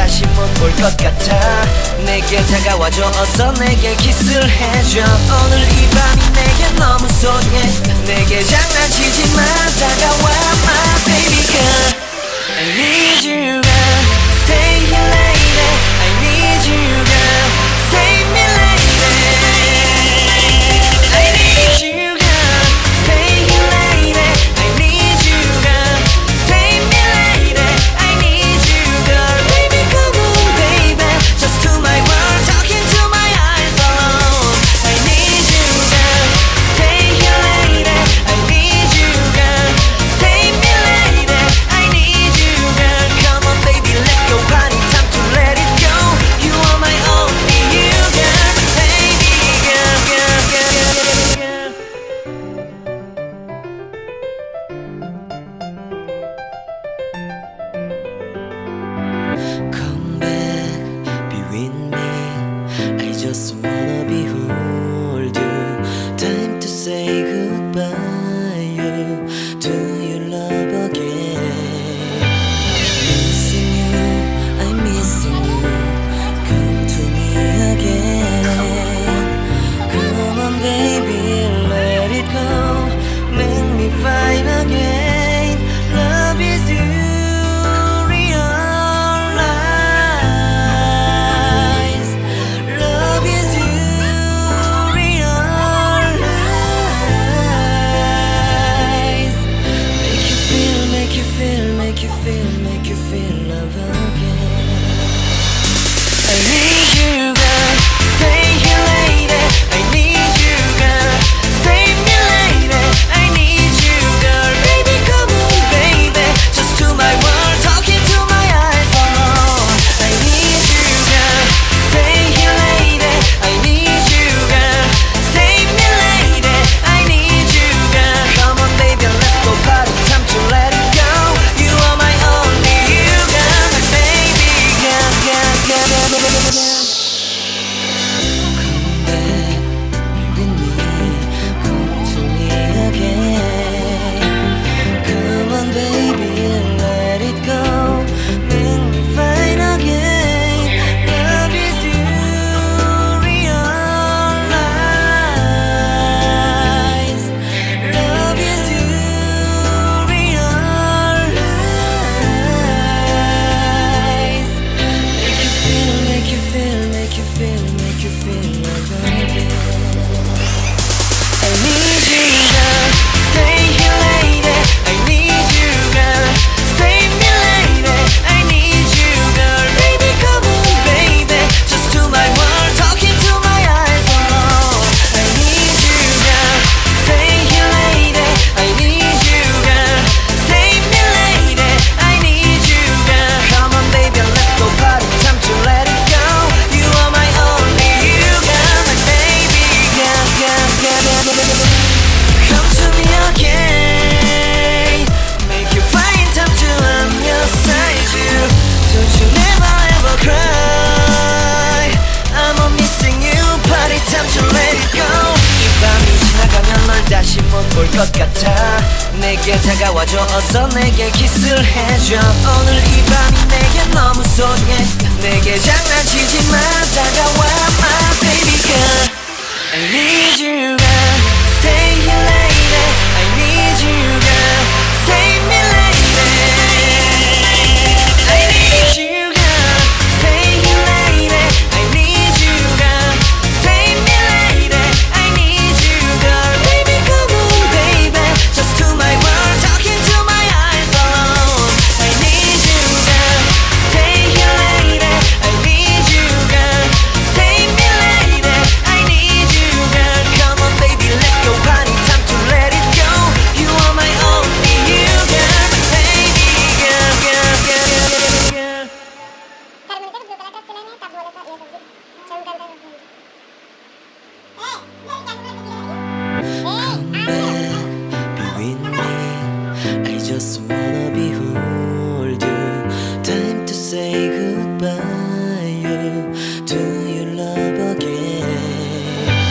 다시 못 볼 것 같아. 내게 다가와줘 어서 내게 키스를 해줘. 오늘 이 밤이 내게 너무 소중해. 내게 장난치지 마 다가와 my baby girl. I need you girl. Stay here lady. I need you girl. Save me lady. I need you girl. Stay here lady. I need you girl. Save me lady. I need you girl. Baby come on baby. Just to my world talking to my eyes alone. I need you girl. Stay here lady. I need you girl. Save me lady. I need you girl. Come on baby let's go party time to let it go. You are my only you girl. Baby girl girl girl girl. Come back, be with me. I just wanna behold you. Time to say goodbye. You to your love again. Missing you, I'm missing you. Come to me again. Come on, baby, let it go. Make me fine again. Love is you. Realize. Love is you. Realize. Make you feel, make you feel, make you feel, make you feel love again. I need you girl. Stay here lady. I need you girl. Save me lady. I need you girl. Baby come on baby. Just to my world talking to my eyes alone. I need you girl. Stay here lady. I need you girl. Save me lady. I need you girl. Come on baby let's go party time to let it go. You are my only you girl. My baby girl girl girl girl girl. Come back, be with me. Come to me again. Come on baby let it go. Make me fine again. Love is you. Realize. Love is you. Realize. Make you feel, make you feel, make you feel, make you feel love again. I need you girl. Stay here lady. I need you girl. Save me lady. I need you girl. Baby come on baby. Just to my world talking to my eyes alone. I need you girl. Stay here lady. I need you girl. Save me lady. I need you girl. Come on baby let's go party time to let it go. You are my only you girl. My baby girl girl girl girl. Come to me again. Make you find time to understand you. Don't you never ever cry. I'm on missing you. Party time to let it go. 이 밤이 지나가면 널 다시 못 볼 것 같아. 내게 다가와줘 어서 내게 키스를 해줘. 오늘 이 밤이 내게 너무 소중해. 내게 장난치지 마 다가와 my baby girl. I need you girl. Stay here lady. I need you girl. Save me lady. I need you girl. Stay here lady. I need you girl. Save me lady. I need you girl. Baby come on baby. Just to my world talking to my eyes alone. I need you girl. Stay here lady. I need you girl. Save me lady. I need you girl. Come on baby let's go party time to let it go. You are my only you girl. Baby girl girl girl girl. Come back, be with me. I just wanna be who